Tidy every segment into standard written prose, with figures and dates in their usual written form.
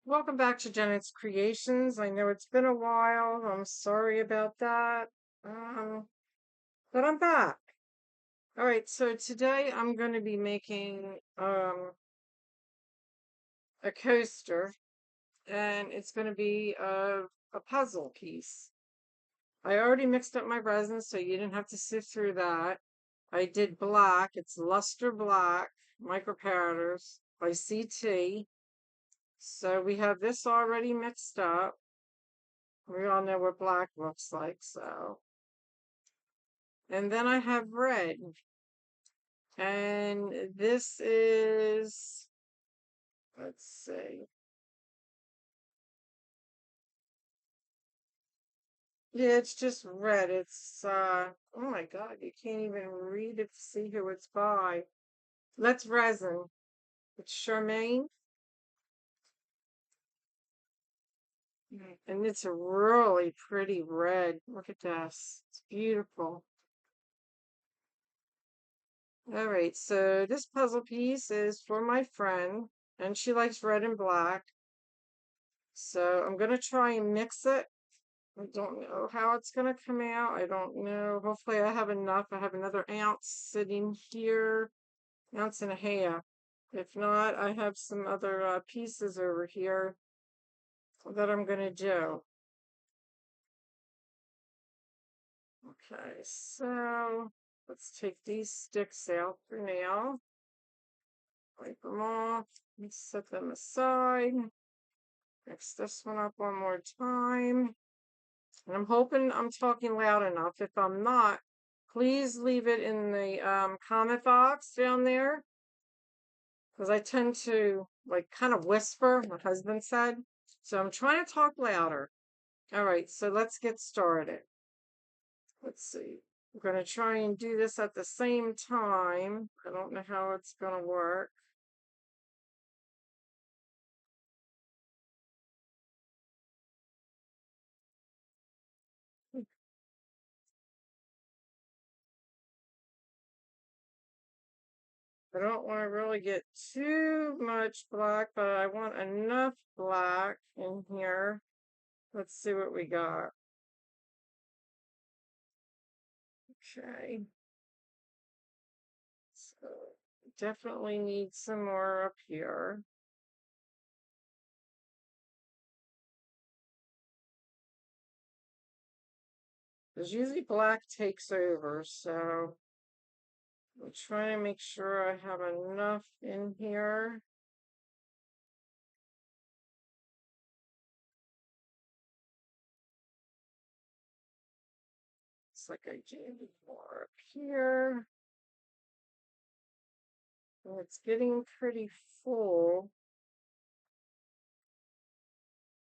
Welcome back to Janet's Creations. I know it's been a while. I'm sorry about that. Um, but I'm back. All right, so today I'm going to be making a coaster, and it's going to be a puzzle piece. I already mixed up my resin, so you didn't have to sift through that. I did black. It's luster black micropowders by CT. So we have this already mixed up. We all know what black looks like, so. And then I have red. And this is, let's see. Yeah, it's just red. Oh my God, you can't even read it to see who it's by. Let's resin. It's Charmaine. And it's a really pretty red. Look at this. It's beautiful. All right, so this puzzle piece is for my friend, and she likes red and black. So I'm gonna try and mix it. I don't know how it's gonna come out. I don't know. Hopefully I have enough. I have another ounce sitting here, ounce and a half. If not, I have some other pieces over here that I'm gonna do. Okay, so let's take these sticks out for now. Wipe them off and set them aside. Mix this one up one more time. And I'm hoping I'm talking loud enough. If I'm not, please leave it in the comment box down there because I tend to like kind of whisper, my husband said. So I'm trying to talk louder. All right, so let's get started. Let's see. I'm going to try and do this at the same time. I don't know how it's going to work. I don't want to really get too much black, but I want enough black in here. Let's see what we got. Okay. So definitely need some more up here. Because usually black takes over, so I'm trying to make sure I have enough in here. It's like I do more up here. And it's getting pretty full.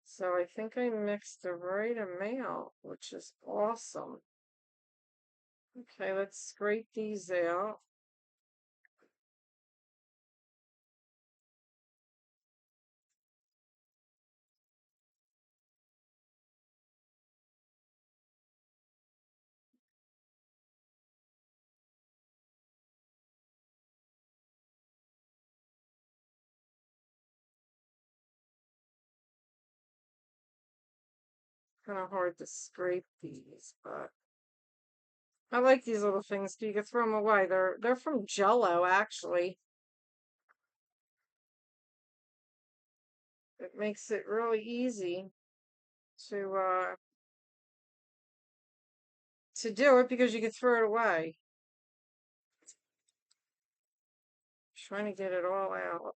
So I think I mixed the right amount, which is awesome. Okay, let's scrape these out. Kind of hard to scrape these, but I like these little things. You can throw them away. They're from Jello, actually. It makes it really easy to uh to do it because you can throw it away. Trying to get it all out.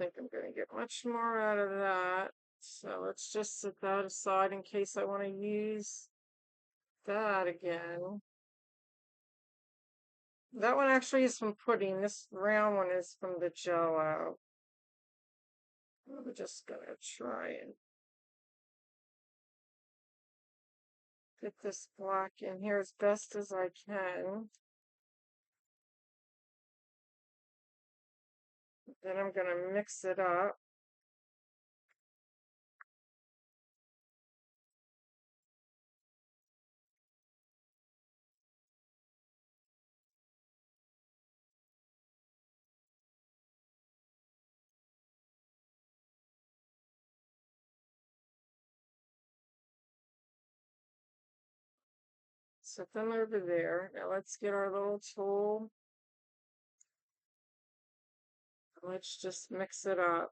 I think I'm gonna get much more out of that. So let's just set that aside in case I want to use that again. That one actually is from pudding. This round one is from the Jello. I'm just gonna try and get this black in here as best as I can. Then I'm gonna mix it up. Set them over there. Now let's get our little tool. Let's just mix it up.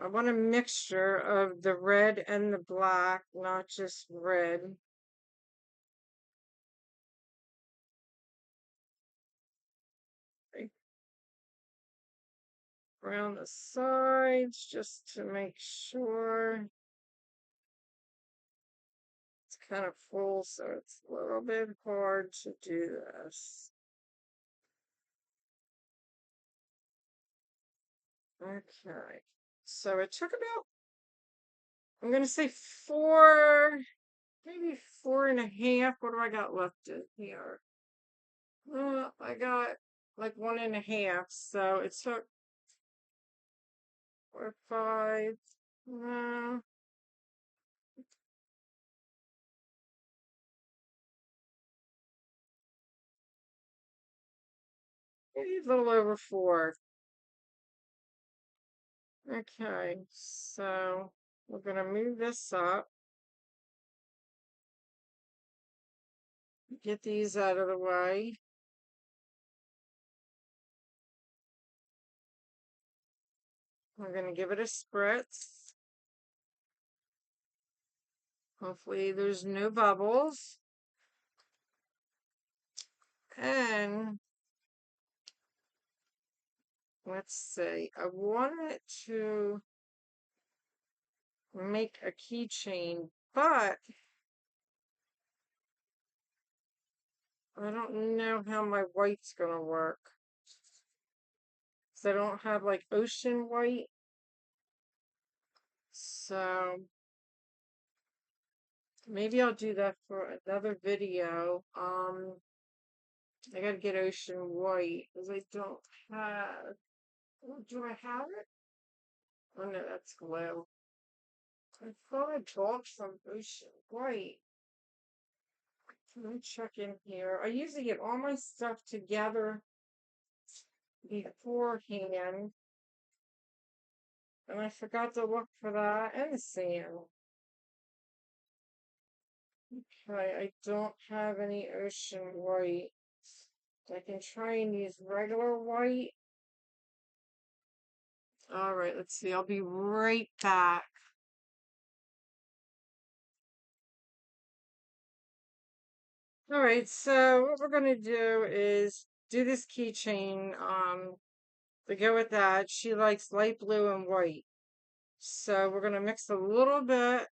I want a mixture of the red and the black, not just red. Okay. Around the sides, just to make sure. It's kind of full, so it's a little bit hard to do this. Okay. So it took about, I'm going to say maybe 4.5. What do I got left in here? I got like 1.5. So it took 4, 5. Maybe a little over 4. Okay, so we're going to move this up. Get these out of the way. We're going to give it a spritz. Hopefully there's no bubbles. And let's see, I wanted to make a keychain, but I don't know how my white's gonna work. Because I don't have like ocean white. So maybe I'll do that for another video. I gotta get ocean white because I don't have. Oh, do I have it? Oh no, that's glue. I thought I bought some ocean white. Let me check in here. I usually get all my stuff together beforehand, and I forgot to look for that and the sand. Okay, I don't have any ocean white. I can try and use regular white. All right, let's see. I'll be right back. All right, so what we're gonna do is do this keychain. To go with that, she likes light blue and white. So we're gonna mix a little bit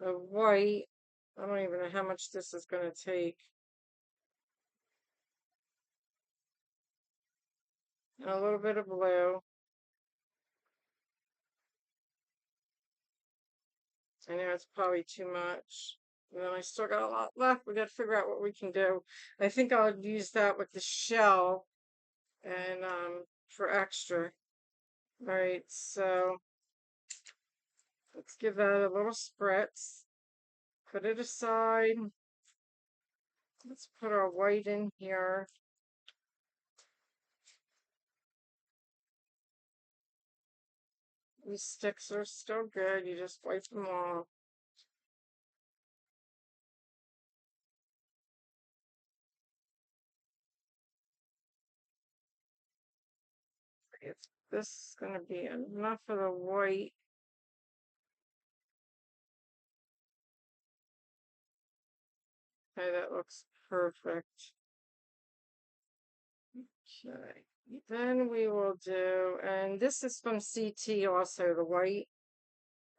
of white. I don't even know how much this is gonna take. And a little bit of blue. I know it's probably too much. And then I still got a lot left. We got to figure out what we can do. I think I'll use that with the shell and for extra. All right, so let's give that a little spritz. Put it aside. Let's put our white in here. These sticks are still good. You just wipe them off. If this is going to be enough of the white. Okay, that looks perfect. Okay. Then we will do, and this is from CT also, the white.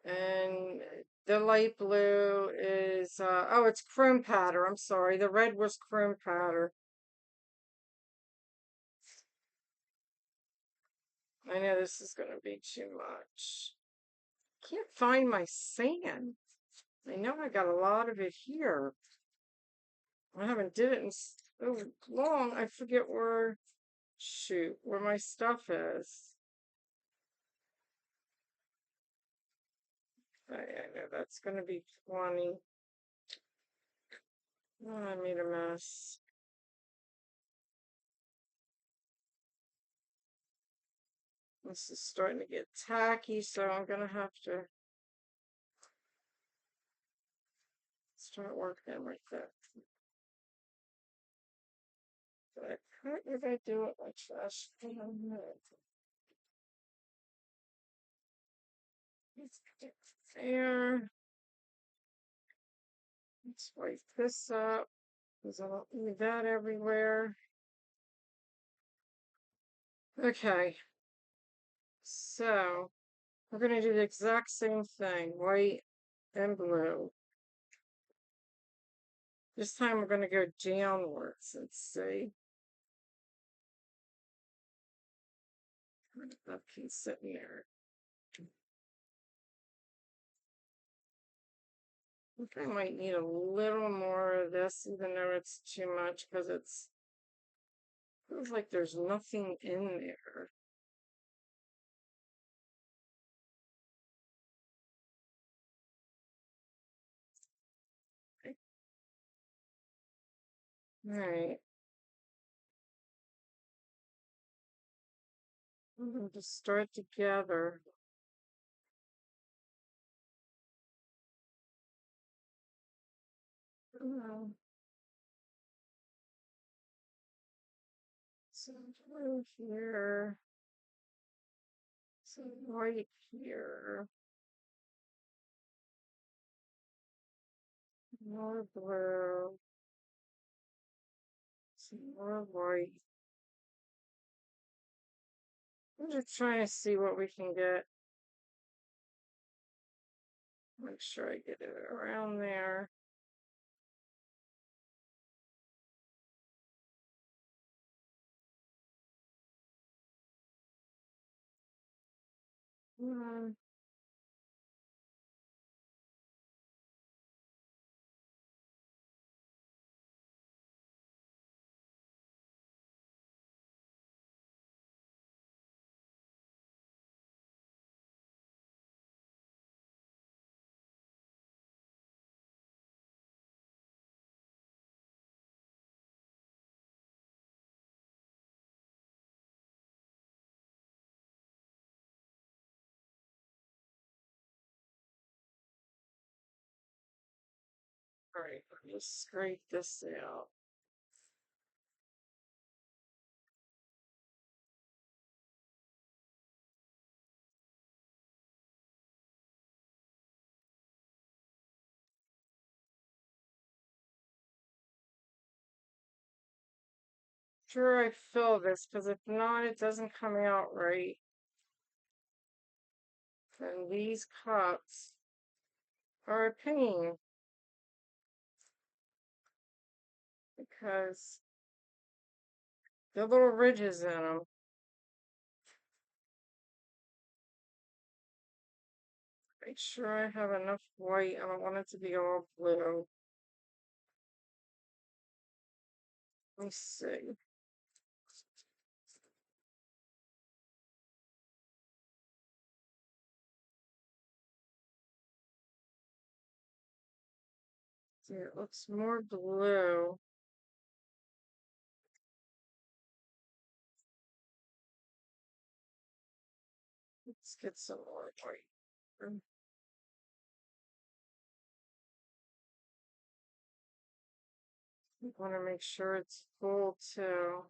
And the light blue is, oh, it's chrome powder. I'm sorry. The red was chrome powder. I know this is going to be too much. Can't find my sand. I know I got a lot of it here. I haven't did it in so long. I forget where my stuff is. I know that's going to be 20. Oh, I made a mess. This is starting to get tacky, so I'm going to have to start working with it. Did I cut? Did I do it like this? Let's get there. Let's wipe this up because I don't need that everywhere. Okay, so we're going to do the exact same thing, white and blue. This time we're going to go downwards. Let's see. That can sit in there. I think I might need a little more of this, even though it's too much, because it's feels like there's nothing in there. All right. I'm going to start together. Some blue here. Some white here. More blue. Some more white. I'm just trying to see what we can get. Make sure I get it around there. Hmm. All right, let me scrape this out. Sure, I fill this because if not, it doesn't come out right. And these cups are a pain because there are little ridges in them. Make sure I have enough white. I don't want it to be all blue. Let me see. See, it looks more blue. Let's get some more white. I want to make sure it's full too.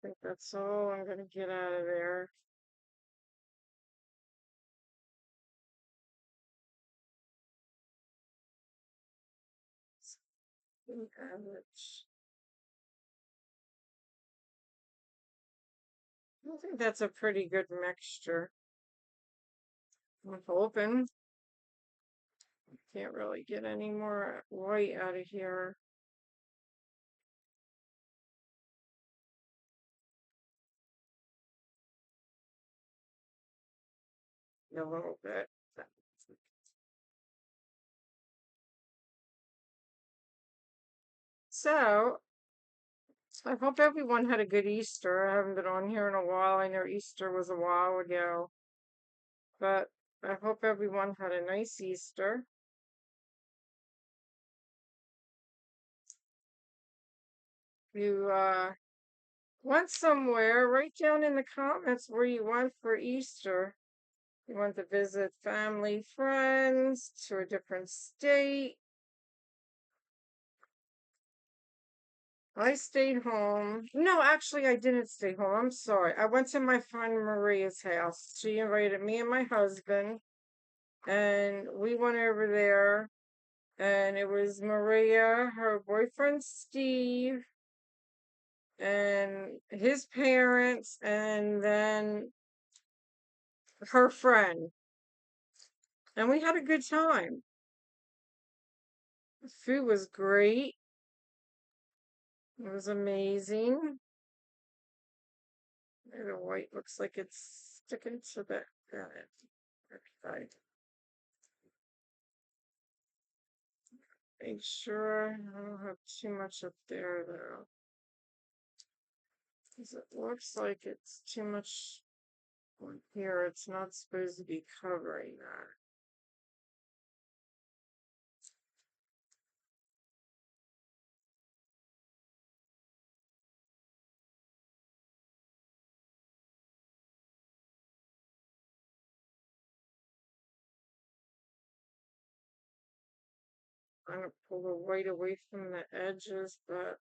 I think that's all I'm going to get out of there. Average. I think that's a pretty good mixture. I'm hoping. Can't really get any more white out of here. A little bit. So, I hope everyone had a good Easter. I haven't been on here in a while. I know Easter was a while ago, but I hope everyone had a nice Easter. You went somewhere, write down in the comments where you went for Easter. You went to visit family, friends, to a different state. I stayed home. No, actually, I didn't stay home. I'm sorry. I went to my friend Maria's house. She invited me and my husband, and we went over there. And it was Maria, her boyfriend Steve, and his parents, and then her friend. And we had a good time. The food was great. It was amazing. The white looks like it's sticking to the right. Make sure I don't have too much up there though. Because it looks like it's too much on here. It's not supposed to be covering that. I'm gonna pull the white away from the edges, but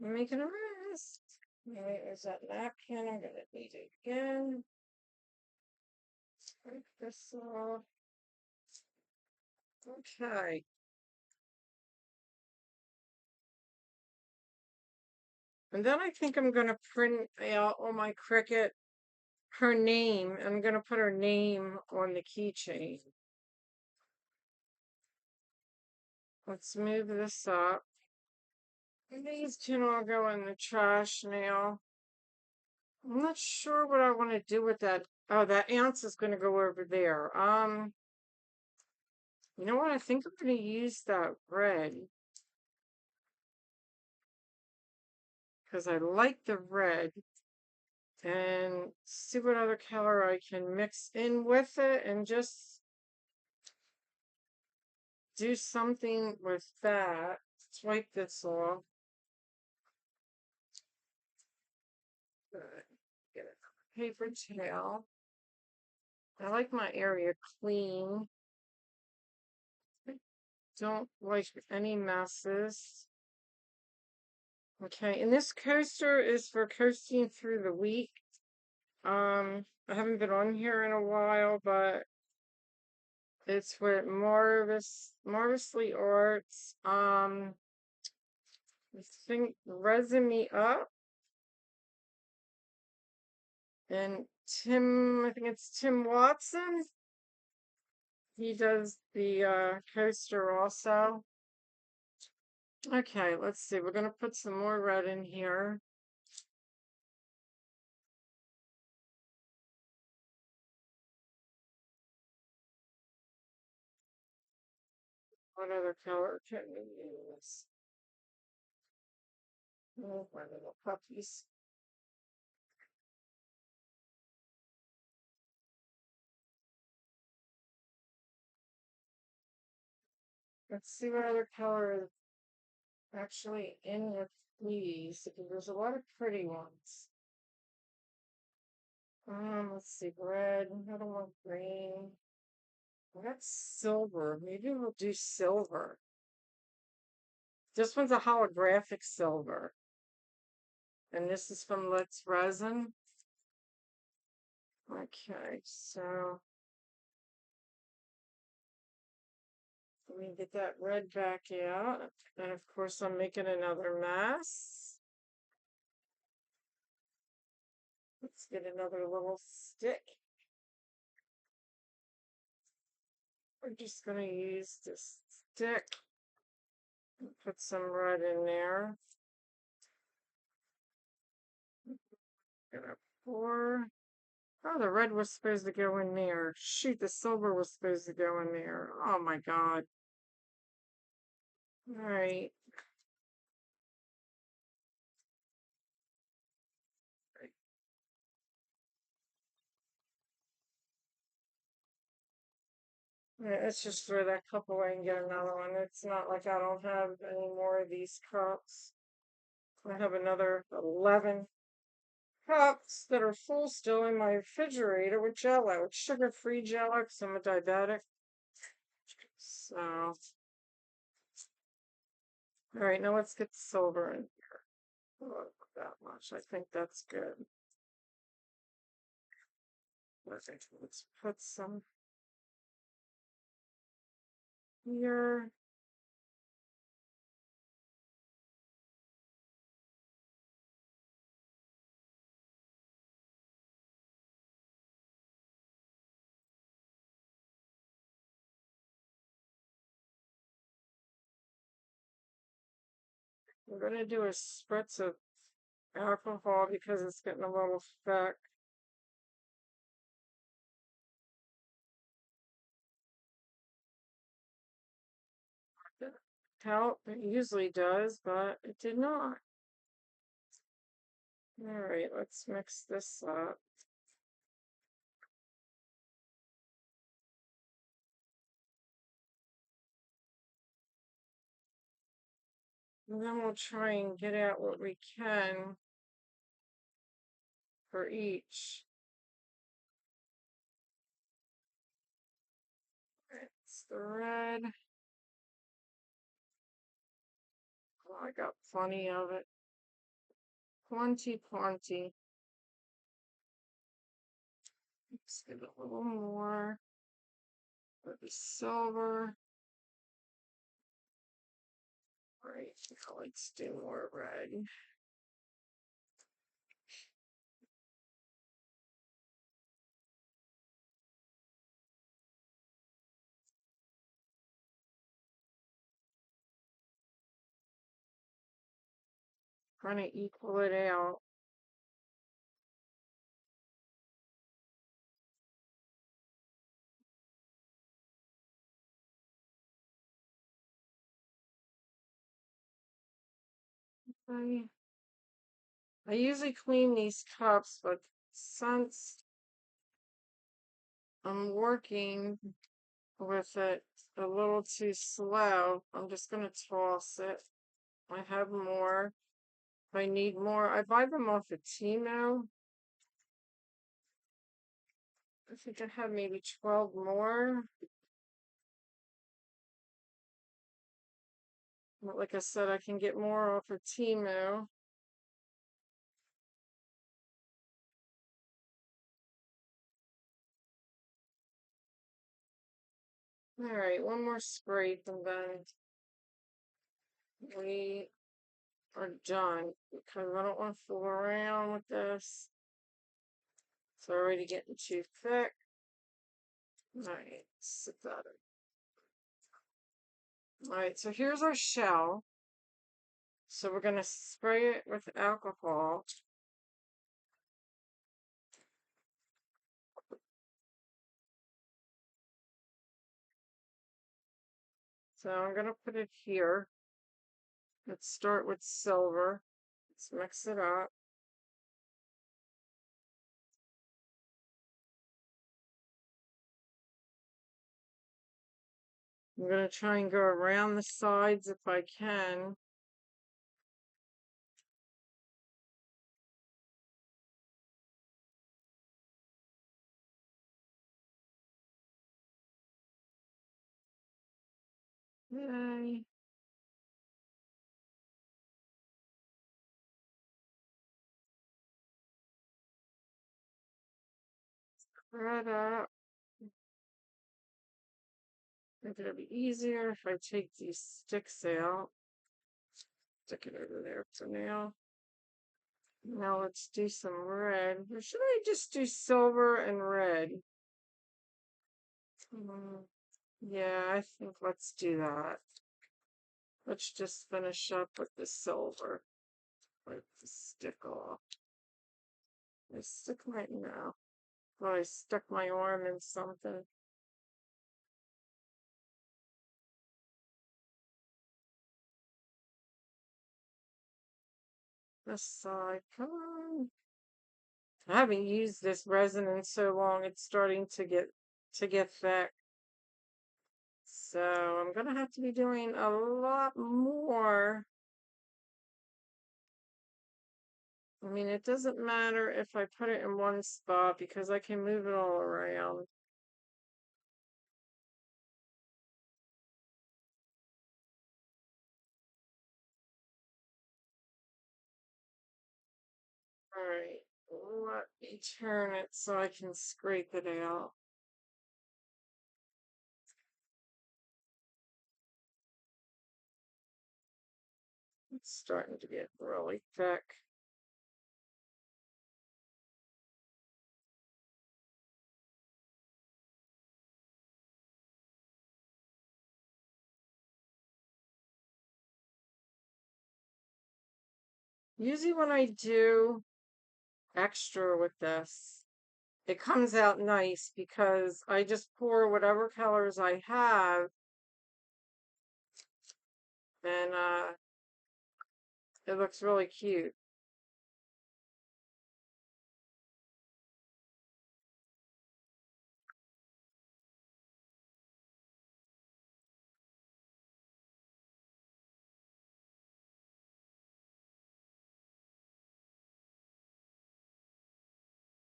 I'm making a mess. Okay, there's that napkin. I'm gonna need it again. Take this off. Okay. And then I think I'm gonna print out on my Cricut her name. I'm gonna put her name on the keychain. Let's move this up. These can all go in the trash now. I'm not sure what I want to do with that. Oh, that ounce is going to go over there. You know what? I think I'm going to use that red because I like the red, and see what other color I can mix in with it and just do something with that. Let's wipe this off. Good. Get a paper towel. I like my area clean. Don't like any messes. Okay, and this coaster is for coasting through the week. I haven't been on here in a while, but it's with Marvelously Arts. I think Resin Me Up and Tim, I think it's Tim Watson. He does the coaster also. Okay, let's see. We're gonna put some more red in here. What other color can we use? Oh, my little puppies. Let's see what other color is actually in with these, because there's a lot of pretty ones. Let's see, red. I don't want green. Well, that's silver. Maybe we'll do silver. This one's a holographic silver. And this is from Let's Resin. Okay, so let me get that red back out. And of course, I'm making another mess. Let's get another little stick. We're just going to use this stick. Put some red in there. Gonna pour. Oh, the red was supposed to go in there. Shoot, the silver was supposed to go in there. Oh my God. All right. Yeah, let's just throw that cup away and get another one. It's not like I don't have any more of these cups. I have another 11 cups that are full still in my refrigerator with Jello. It's sugar-free Jello because I'm a diabetic. So, all right, now let's get silver in here. Oh, that much. I think that's good. Let's put some here. We're gonna do a spritz of alcohol because it's getting a little thick. Help, it usually does, but it did not. All right, let's mix this up. And then we'll try and get out what we can for each. It's the red. Oh, I got plenty of it. Plenty, plenty. Let's get a little more of the silver. All right, now let's do more red. Trying to equal it out. I usually clean these cups, but since I'm working with it a little too slow, I'm just going to toss it. I have more. If I need more, I buy them off of Timo. I think I have maybe 12 more. But like I said, I can get more off of Timo. All right, one more scrape and then we are done because I don't want to fool around with this. It's already getting too thick. All right, sit that in. All right, so here's our shell. So we're going to spray it with alcohol. So I'm going to put it here. Let's start with silver. Let's mix it up. I'm going to try and go around the sides if I can. Yay. Spread up. I think it'll be easier if I take these sticks out. Stick it over there for now. Now let's do some red. Or should I just do silver and red? Yeah, I think let's do that. Let's just finish up with the silver. Wipe the stick off. I stick right now. Oh, I stuck my arm in something. This side, come on. I haven't used this resin in so long, it's starting to get thick. So I'm gonna have to be doing a lot more. I mean, it doesn't matter if I put it in one spot because I can move it all around. All right, let me turn it so I can scrape it out. It's starting to get really thick. Usually when I do extra with this, it comes out nice because I just pour whatever colors I have and it looks really cute.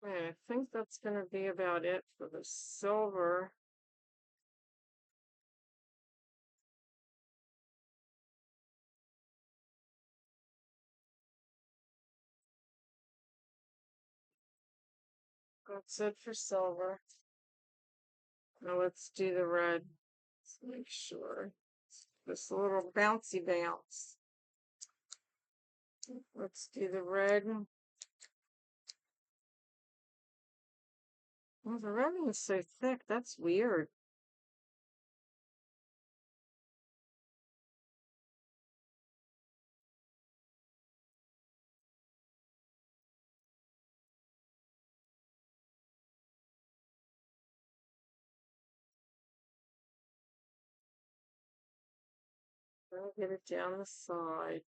Okay, I think that's going to be about it for the silver. That's it for silver. Now let's do the red. Let's make sure. This little bouncy bounce. Let's do the red. Oh, the red is so thick. That's weird. I'll get it down the side.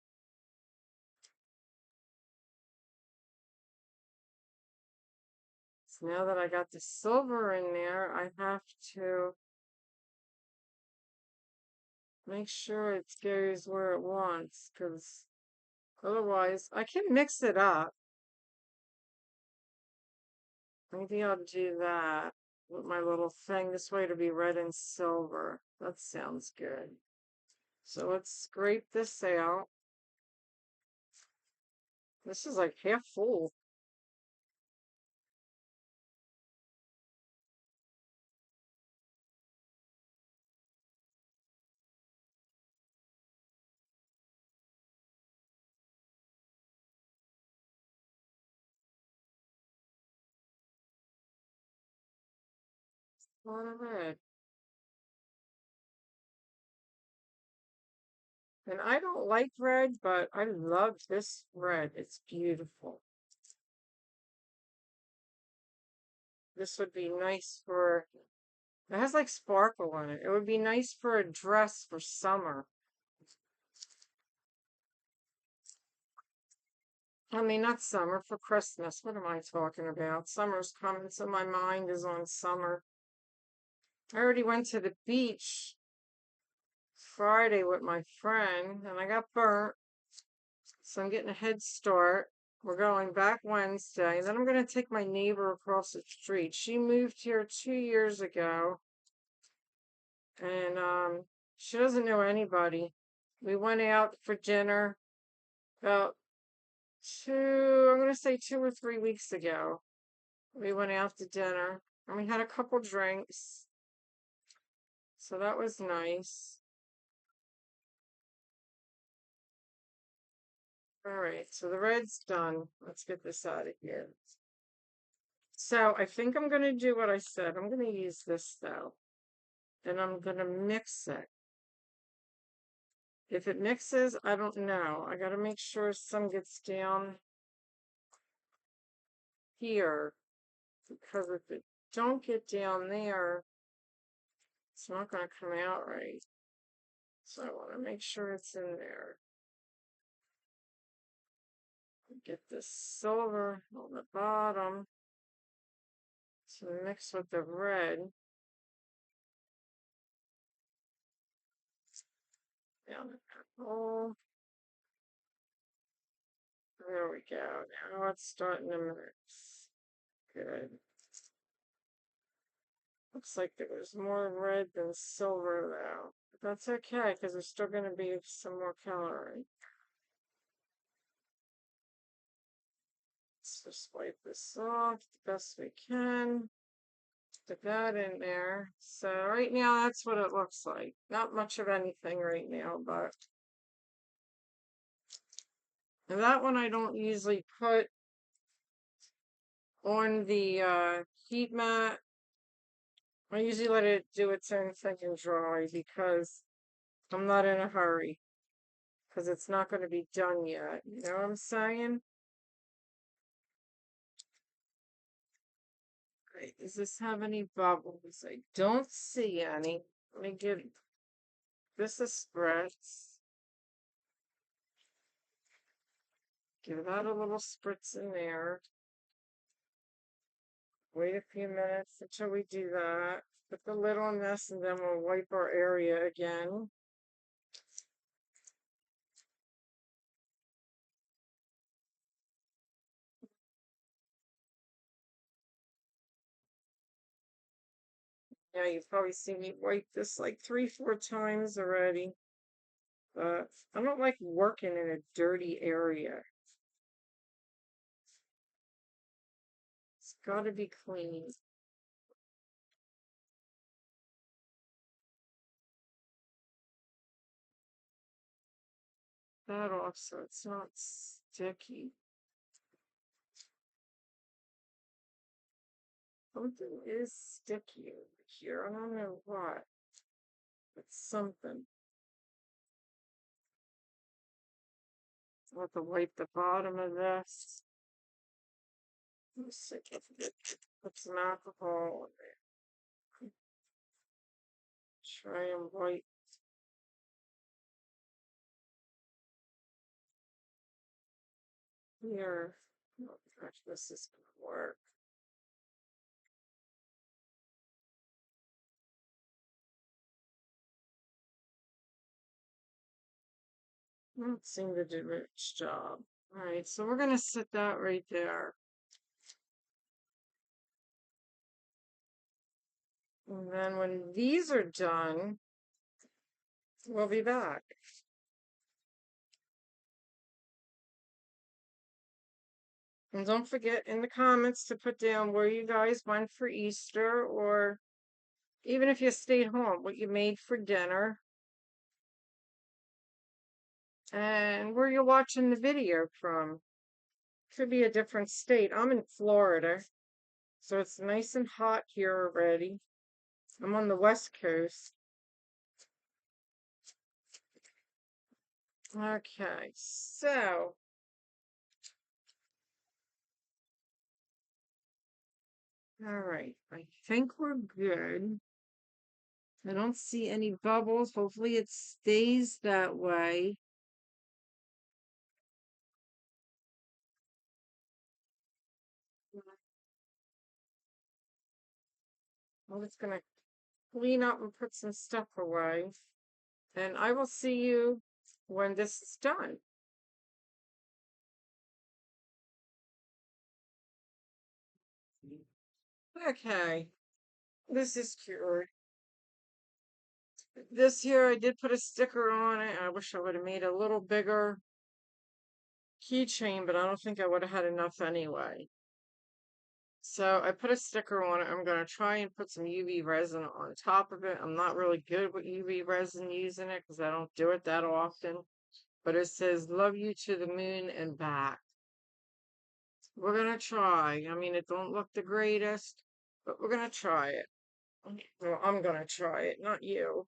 So now that I got the silver in there, I have to make sure it goes where it wants, because otherwise I can mix it up. Maybe I'll do that with my little thing this way to be red and silver. That sounds good. So let's scrape this out. This is like half full. A lot of red. And I don't like red, but I love this red. It's beautiful. This would be nice for, it has like sparkle in it. It would be nice for a dress for summer. I mean, not summer, for Christmas. What am I talking about? Summer's coming, so my mind is on summer. I already went to the beach Friday with my friend and I got burnt. So I'm getting a head start. We're going back Wednesday. Then I'm going to take my neighbor across the street. She moved here 2 years ago and she doesn't know anybody. We went out for dinner about I'm going to say 2 or 3 weeks ago. We went out to dinner and we had a couple drinks. So that was nice. All right, so the red's done. Let's get this out of here. So I think I'm going to do what I said. I'm going to use this though. And I'm going to mix it. If it mixes, I don't know. I got to make sure some gets down here. Because if it don't get down there, it's not going to come out right. So I want to make sure it's in there. Get this silver on the bottom to mix with the red. Down the hole. There we go. Now it's starting to mix. Good. Looks like there was more red than silver though. But that's okay because there's still going to be some more coloring. Let's just wipe this off the best we can. Put that in there. So right now that's what it looks like. Not much of anything right now, but and that one I don't usually put on the heat mat. I usually let it do its own thing and dry because I'm not in a hurry. Because it's not going to be done yet. You know what I'm saying? Right. Does this have any bubbles? I don't see any. Let me give this a spritz. Give that a little spritz in there. Wait a few minutes until we do that. Put the lid on this and then we'll wipe our area again. Yeah, you've probably seen me wipe this like 3-4 times already. But I don't like working in a dirty area. It's got to be clean. That off so it's not sticky. Something is sticky over here. I don't know what. It's something. I'll have to wipe the bottom of this. Let's see if I can put some alcohol in there. Try and wipe. Here. Oh gosh, this is gonna work. Don't seem to do its job. All right, so we're gonna set that right there. And then when these are done, we'll be back. And don't forget in the comments to put down where you guys went for Easter, or even if you stayed home, what you made for dinner, and where you're watching the video from. Could be a different state. I'm in Florida, so it's nice and hot here already. I'm on the West Coast. Okay, so all right, I think we're good. I don't see any bubbles. Hopefully it stays that way. I'm just gonna clean up and put some stuff away. And I will see you when this is done. Okay, this is cured. This here, I did put a sticker on it. I wish I would have made a little bigger keychain, but I don't think I would have had enough anyway. So I put a sticker on it. I'm going to try and put some UV resin on top of it. I'm not really good with UV resin using it because I don't do it that often. But it says, love you to the moon and back. We're going to try. I mean, it don't look the greatest, but we're going to try it. Well, I'm going to try it, not you.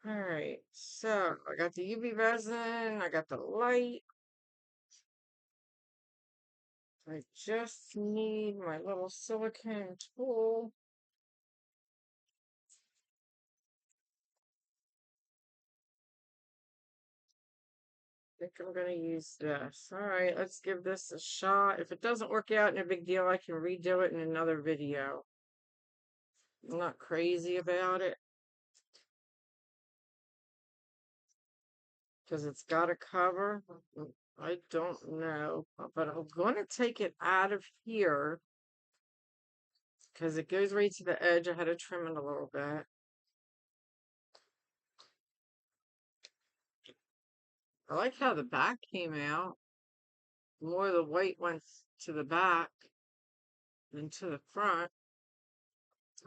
All right, so I got the UV resin, I got the light. I just need my little silicone tool. think I'm going to use this. All right, let's give this a shot. If it doesn't work out, no big deal. I can redo it in another video. I'm not crazy about it because it's got a cover. I don't know, but I'm going to take it out of here because it goes right to the edge. I had to trim it a little bit. I like how the back came out. More of the white went to the back than to the front.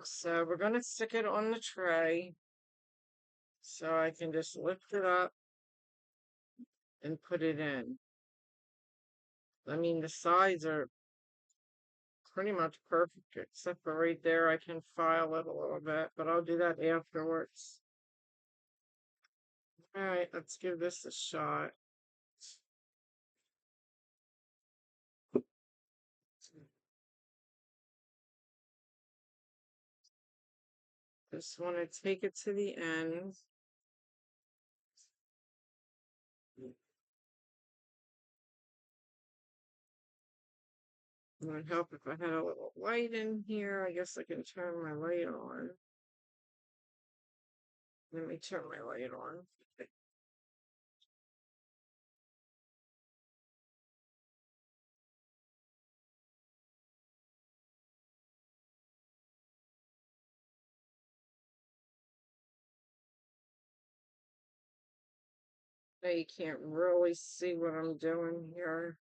So we're going to stick it on the tray so I can just lift it up and put it in. I mean, the sides are pretty much perfect, except for right there. I can file it a little bit, but I'll do that afterwards. All right, let's give this a shot. Just want to take it to the end. It would help if I had a little light in here. I guess I can turn my light on. Let me turn my light on. Now you can't really see what I'm doing here.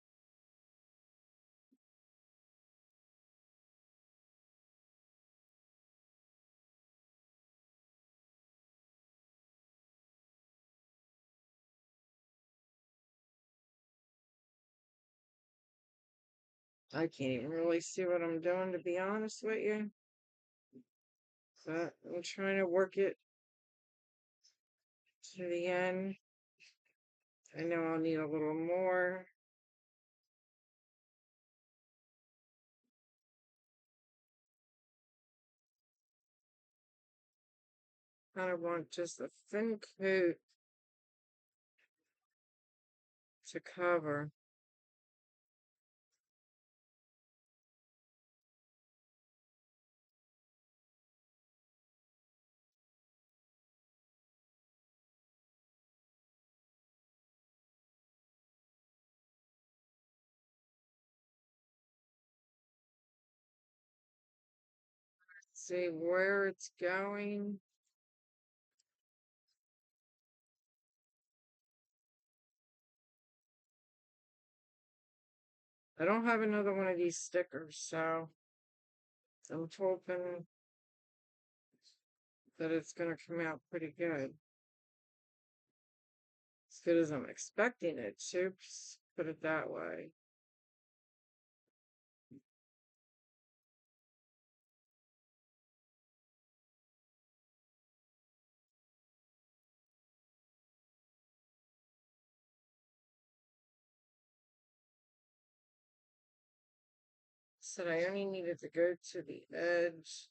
I can't even really see what I'm doing, to be honest with you. But I'm trying to work it to the end. I know I'll need a little more. Kind of want just a thin coat to cover. See where it's going. I don't have another one of these stickers, so I'm hoping that it's going to come out pretty good. As good as I'm expecting it to, put it that way. Said I only needed to go to the edge.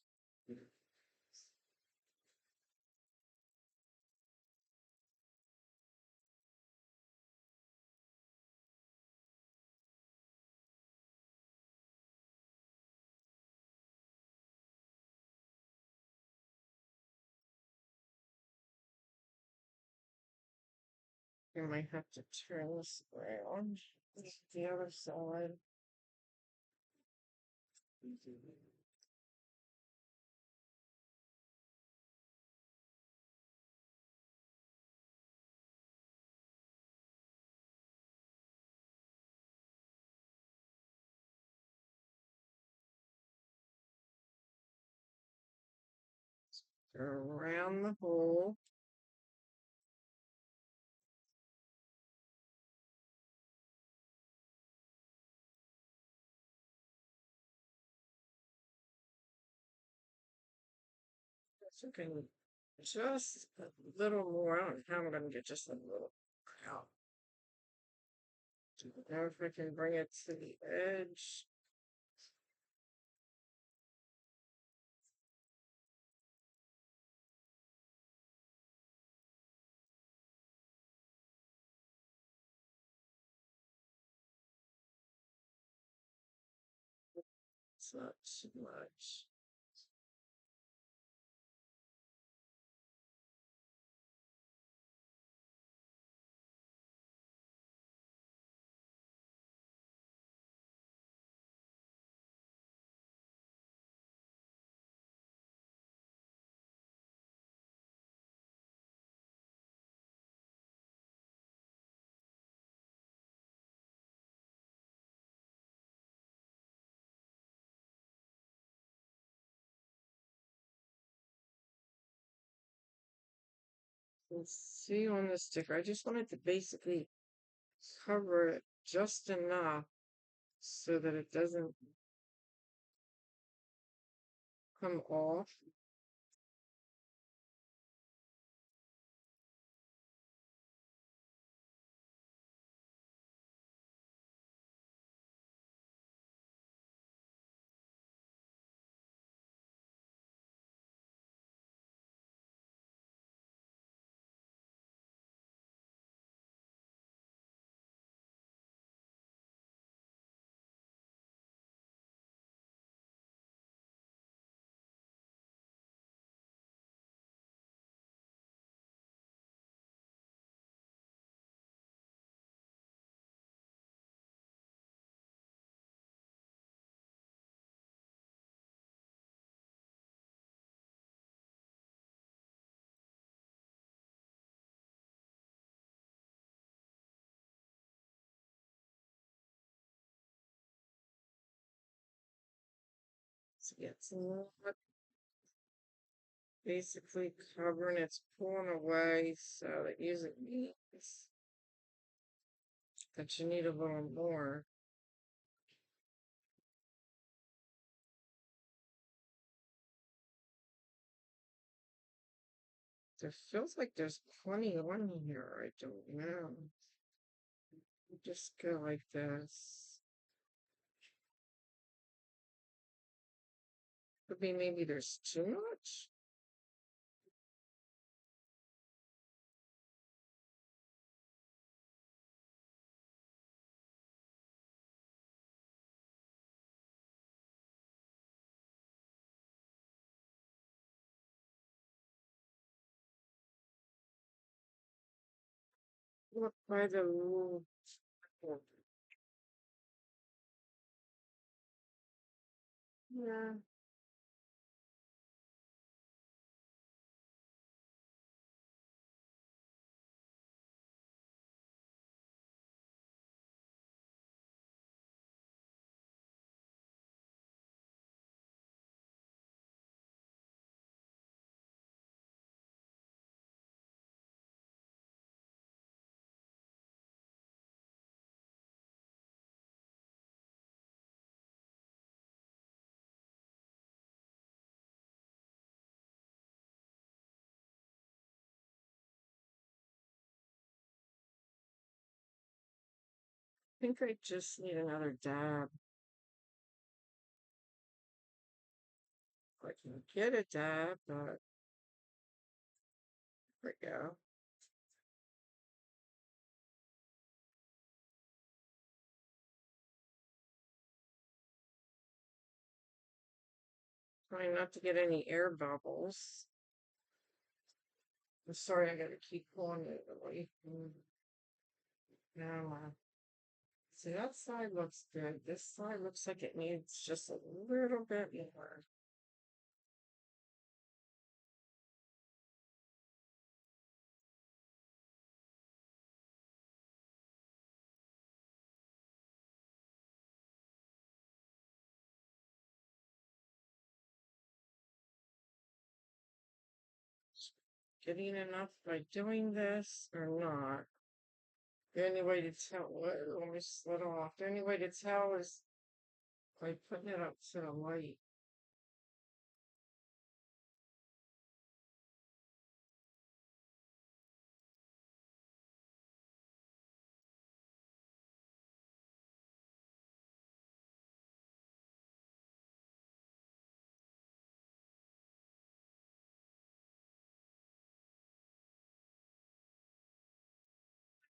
I might have to turn this around. The other side. Around the hole. So can just a little more. I don't know how I'm going to get just a little out. Now if I can bring it to the edge. not too much. Let's see on the sticker. I just wanted to basically cover it just enough so that it doesn't come off. So it's not basically covering, it's pulling away, so it usually means that you need a little more. There feels like there's plenty on here. I don't know. Just go like this. Could be maybe there's too much. Look by the rule. Yeah. I think I just need another dab. I can get a dab, but there we go. Trying not to get any air bubbles. I'm sorry, I gotta keep pulling it away from now. See, that side looks good. This side looks like it needs just a little bit more. Getting enough by doing this or not? The only way to tell, let me split off. The only way to tell is by putting it up to the light.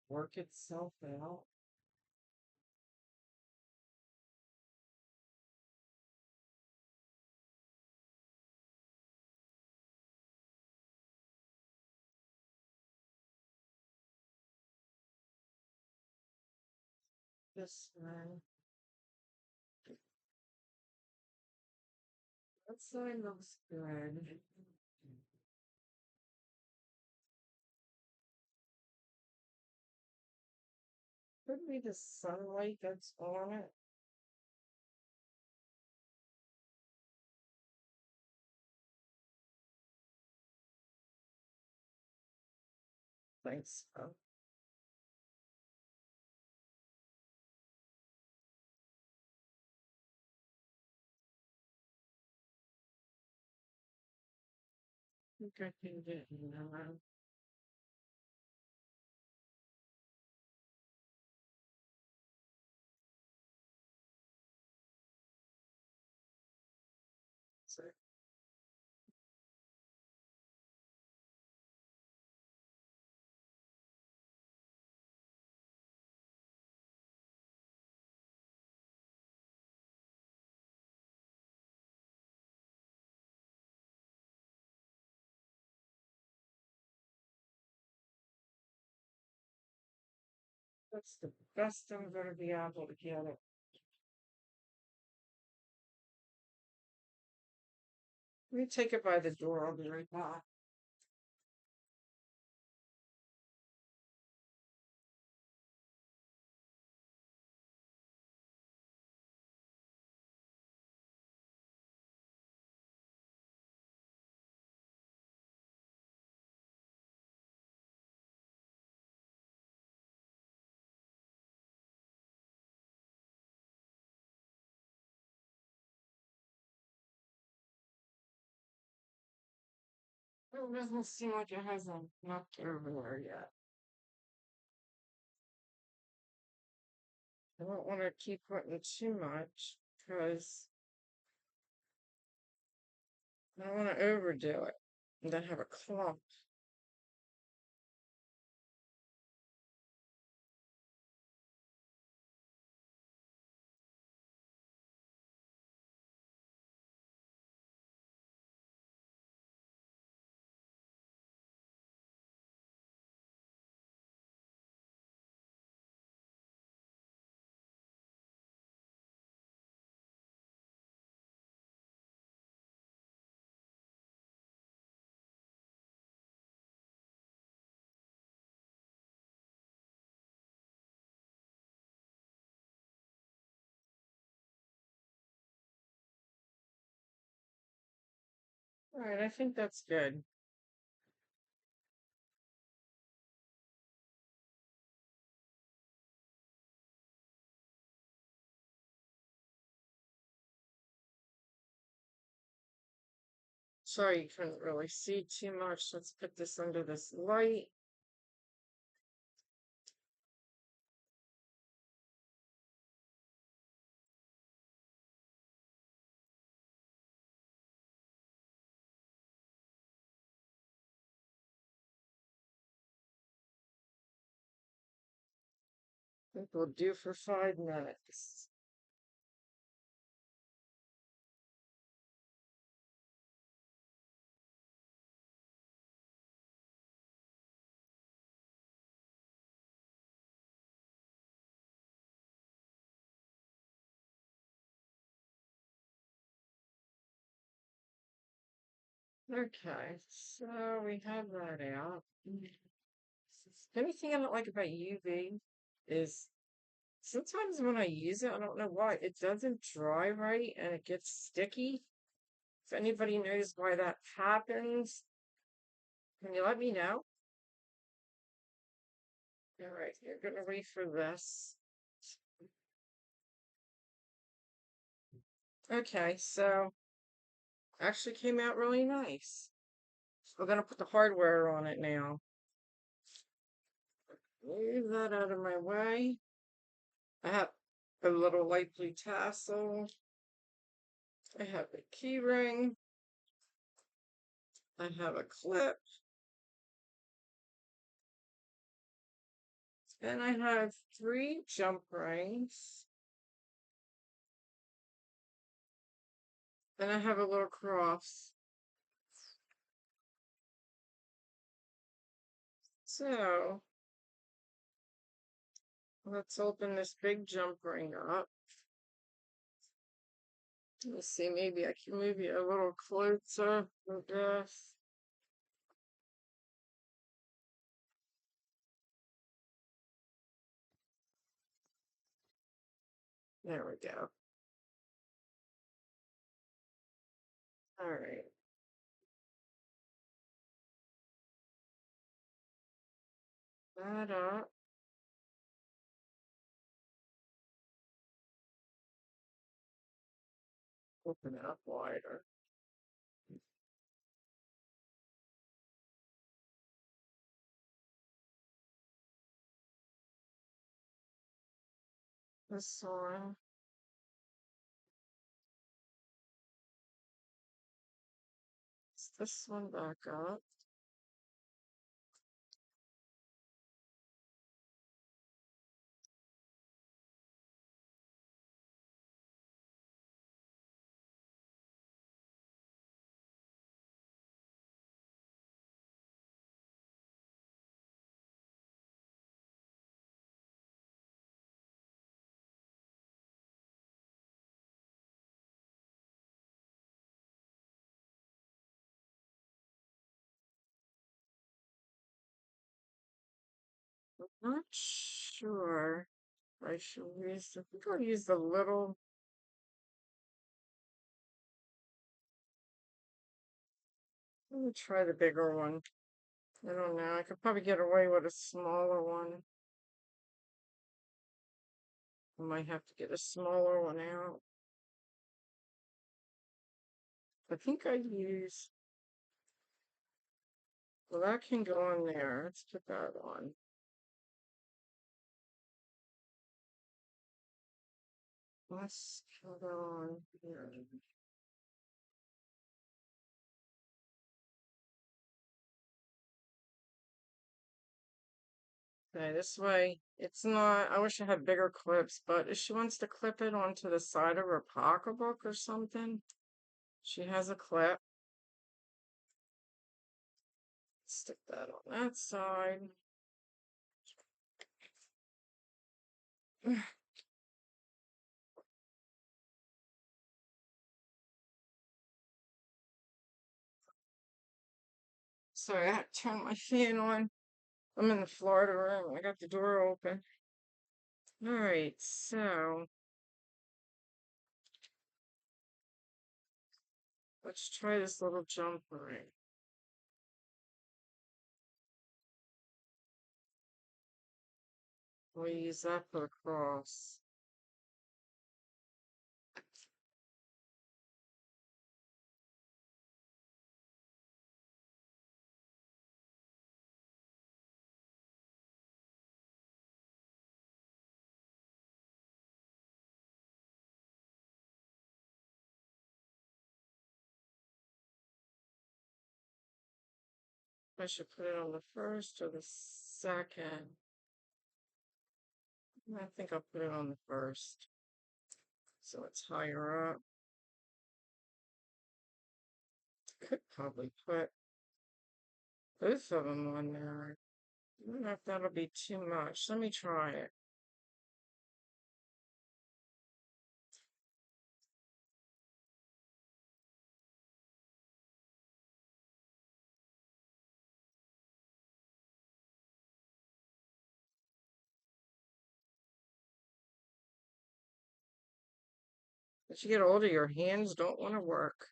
Work itself out. this way. That side looks good. Could be the sunlight that's on it. Thanks. So. I think I can get that. So, that's the best I'm going to be able to get it. Let me take it by the door. I'll be right back. It doesn't seem like it hasn't knocked over there yet. I don't want to keep putting too much because I don't want to overdo it and then have a clump. All right, I think that's good. Sorry you couldn't really see too much. Let's put this under this light. I think we'll do for 5 minutes. Okay, so we have that out. The only thing I don't like about UV is sometimes when I use it, I don't know why, it doesn't dry right and it gets sticky. If anybody knows why that happens, can you let me know? All right, you're gonna wait for this. Okay, so actually came out really nice. We're gonna put the hardware on it now. Move that out of my way. I have a little light blue tassel. I have a key ring. I have a clip. And I have 3 jump rings. And I have a little cross. So Let's open this big jump ring up. Let's see, maybe I can move you a little closer with this. There we go. All right. That up. Open it up wider. This one. This one back up. Not sure. I should use. I think I'll use the little. Let me try the bigger one. I don't know. I could probably get away with a smaller one. I might have to get a smaller one out. I think I use. Well, that can go on there. Let's put that on. Let's put on here. Okay, this way it's not. I wish I had bigger clips, but if she wants to clip it onto the side of her pocketbook or something, she has a clip. Stick that on that side. Sorry, I had to turn my fan on. I'm in the Florida room. I got the door open. All right, so let's try this little jump ring. We'll use that for the cross. I should put it on the first or the second. I think I'll put it on the first, so it's higher up. Could probably put both of them on there. I don't know if that'll be too much. Let me try it. As you get older, your hands don't want to work.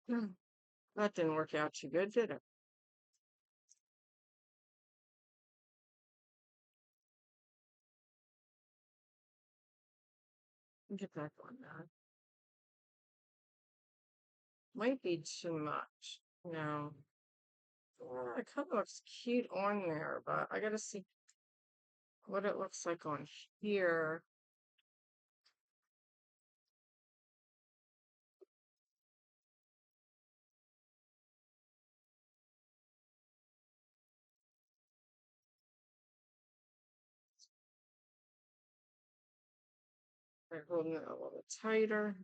Hmm, that didn't work out too good, did it? Get back on that. Might be too much. No. It kind of looks cute on there, but I gotta see what it looks like on here. I'm holding it a little tighter.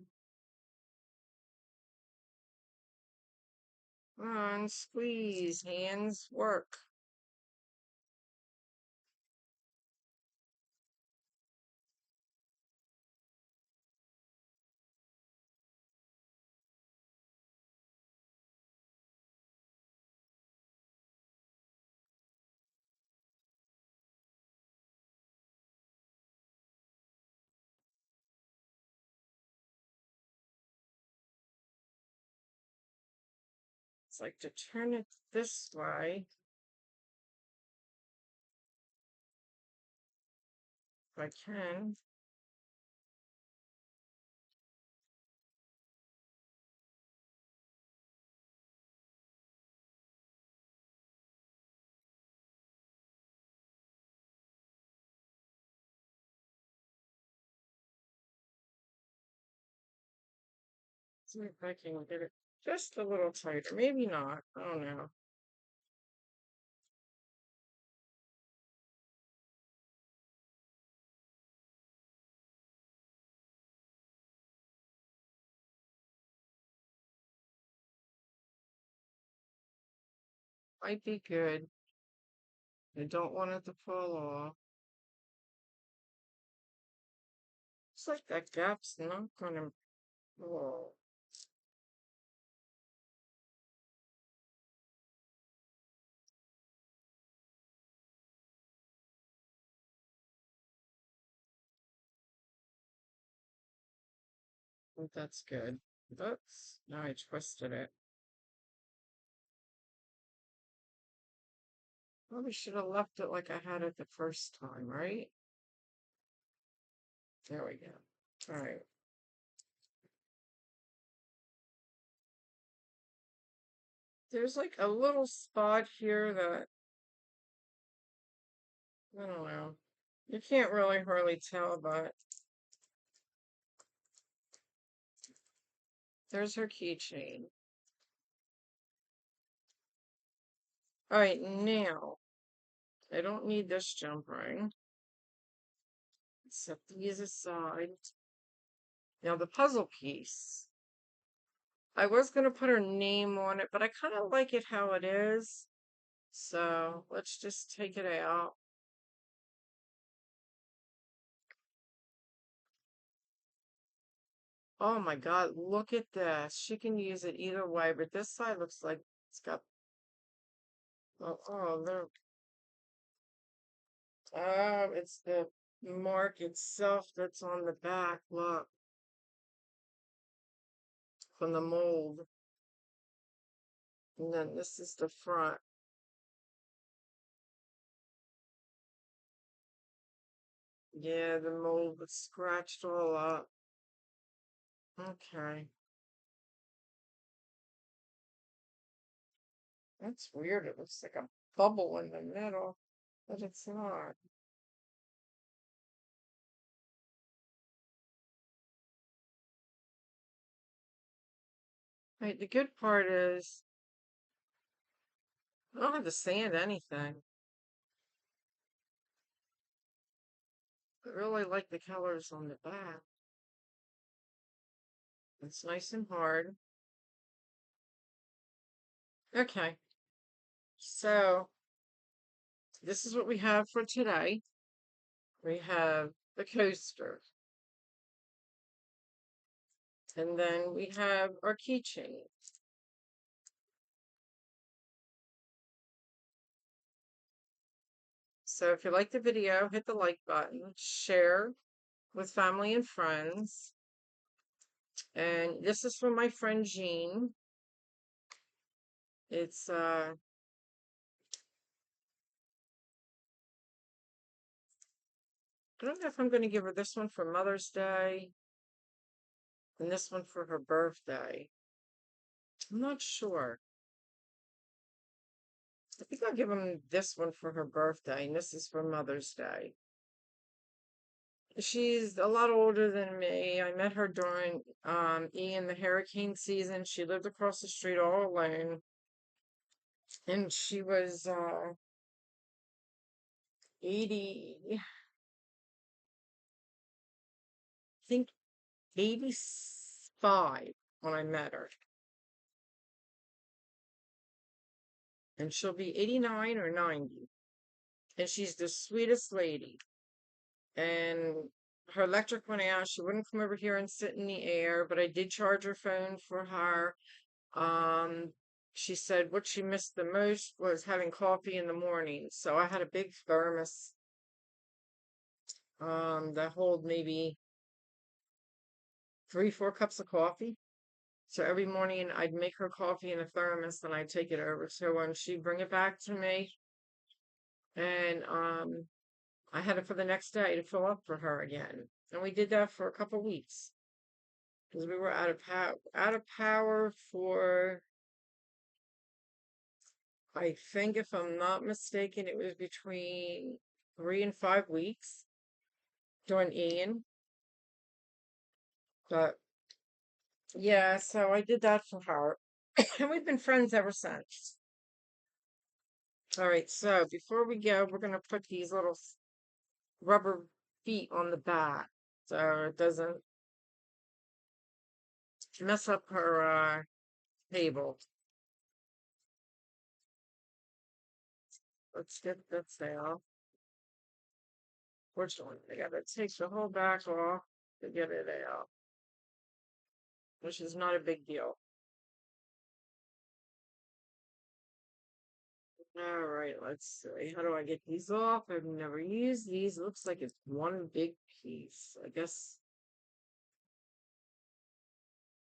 Come on, squeeze, hands, work. It's like to turn it this way, if I can. See if I can get it just a little tighter. Maybe not. I don't know. Might be good. I don't want it to fall off. It's like that gap's not gonna. Oh, I think that's good. Oops. Now I twisted it. Probably should have left it like I had it the first time, right? There we go. All right. There's like a little spot here that I don't know. You can't really hardly tell, but there's her keychain. All right, now I don't need this jump ring. Set these aside. Now the puzzle piece. I was gonna put her name on it, but I kind of like it how it is. So let's just take it out. Oh my God, look at this. She can use it either way, but this side looks like it's got, there. Oh, it's the mark itself that's on the back. Look, from the mold. And then this is the front. Yeah, the mold was scratched all up. Okay. That's weird. It looks like a bubble in the middle, but it's not. Right, the good part is I don't have to sand anything. I really like the colors on the back. It's nice and hard. Okay, so this is what we have for today. We have the coaster, and then we have our keychain. So if you like the video, hit the like button, share with family and friends. And this is from my friend Jean. It's I don't know if I'm going to give her this one for Mother's Day and this one for her birthday. I'm not sure. I think I'll give him this one for her birthday, and this is for Mother's Day. She's a lot older than me. I met her during Ian, the hurricane season. She lived across the street all alone, and she was 80, I think 85 when I met her. and she'll be 89 or 90. And she's the sweetest lady. And her electric went out. She wouldn't come over here and sit in the air, but I did charge her phone for her. Um, she said what she missed the most was having coffee in the morning. So I had a big thermos that hold maybe 3, 4 cups of coffee. So every morning I'd make her coffee in a thermos and I'd take it over to her and she'd bring it back to me. And I had it for the next day to fill up for her again. And we did that for a couple weeks because we were out of power for, I think if I'm not mistaken, it was between 3 and 5 weeks during Ian. But yeah, so I did that for her. And we've been friends ever since. All right, so before we go, we're gonna put these little rubber feet on the back so it doesn't mess up her table. Let's get this out. Fortunately, I gotta take the whole back off to get it out, which is not a big deal. All right, let's see. How do I get these off? I've never used these. It looks like it's one big piece. I guess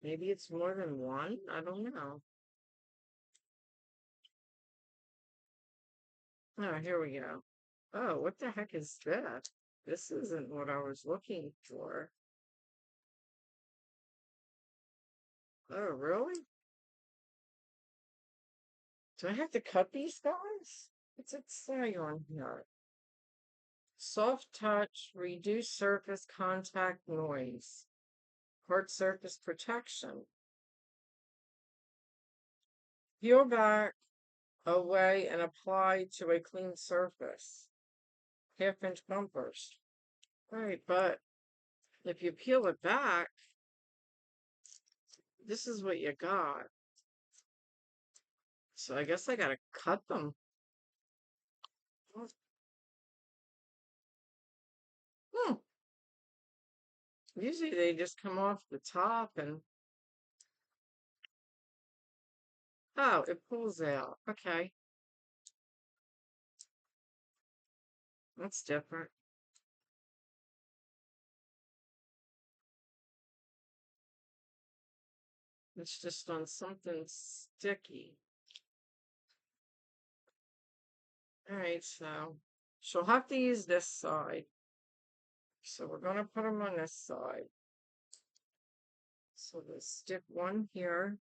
maybe it's more than one. I don't know. Oh, here we go. Oh, what the heck is that? This isn't what I was looking for. Oh, really? Do I have to cut these guys? What's it say on here? Soft touch, reduce surface contact noise, hard surface protection. Peel back away and apply to a clean surface. Half-inch bumpers. Right, but if you peel it back, this is what you got. So I guess I gotta cut them. Hmm. Usually they just come off the top and oh, it pulls out. Okay, that's different. It's just on something sticky. All right, so she'll have to use this side. So we're gonna put them on this side. So we'll stick one here.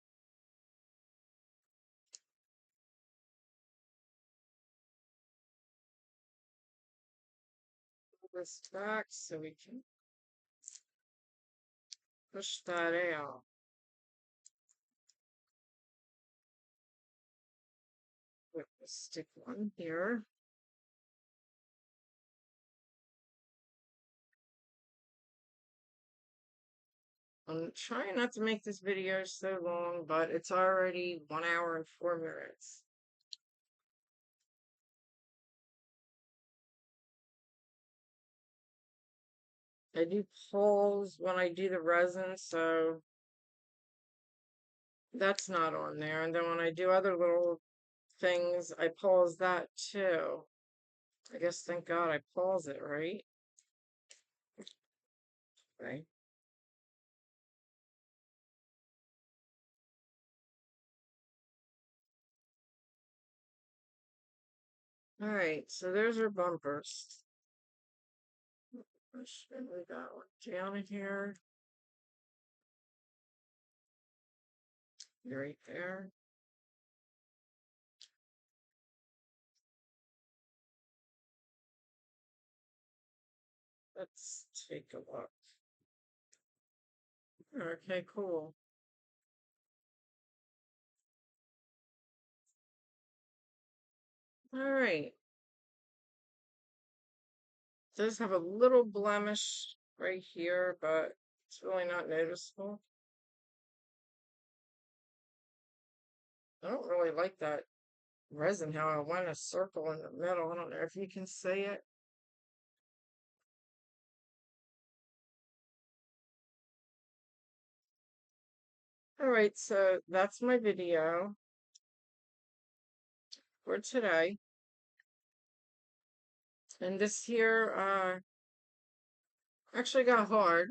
Pull this back so we can push that out. We'll stick one here. I'm trying not to make this video so long, but it's already 1 hour and 4 minutes. I do pulls when I do the resin, so that's not on there. And then when I do other little things, I pause that too. I guess thank God I pause it, right? Right. All right, so there's our bumpers. Push we got one down here. Right there. Let's take a look. Okay, cool. All right. Does have a little blemish right here, but it's really not noticeable. I don't really like that resin how I want a circle in the middle. I don't know if you can see it. All right, so that's my video for today. And this here actually got hard,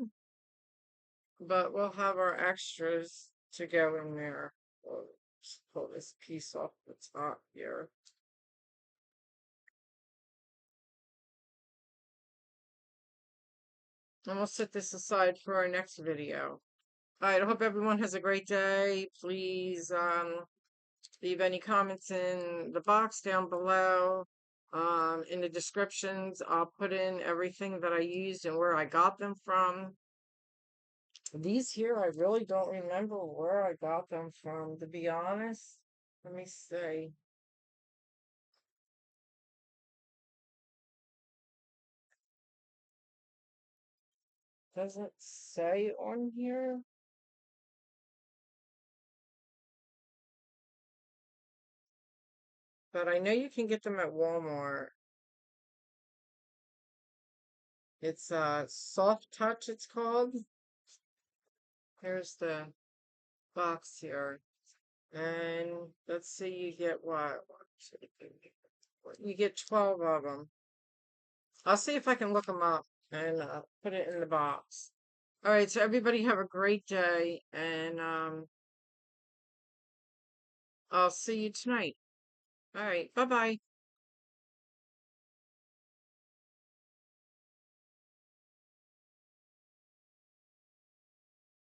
but we'll have our extras to go in there. We'll just pull this piece off the top here. And we'll set this aside for our next video. All right, I hope everyone has a great day. Please leave any comments in the box down below. In the descriptions, I'll put in everything that I used and where I got them from. These here, I really don't remember where I got them from, to be honest. Let me see. Doesn't say on here. But I know you can get them at Walmart. It's Soft Touch, it's called. Here's the box here. And let's see, you get what? You get 12 of them. I'll see if I can look them up and put it in the box. All right, so everybody have a great day, and I'll see you tonight. All right, bye-bye.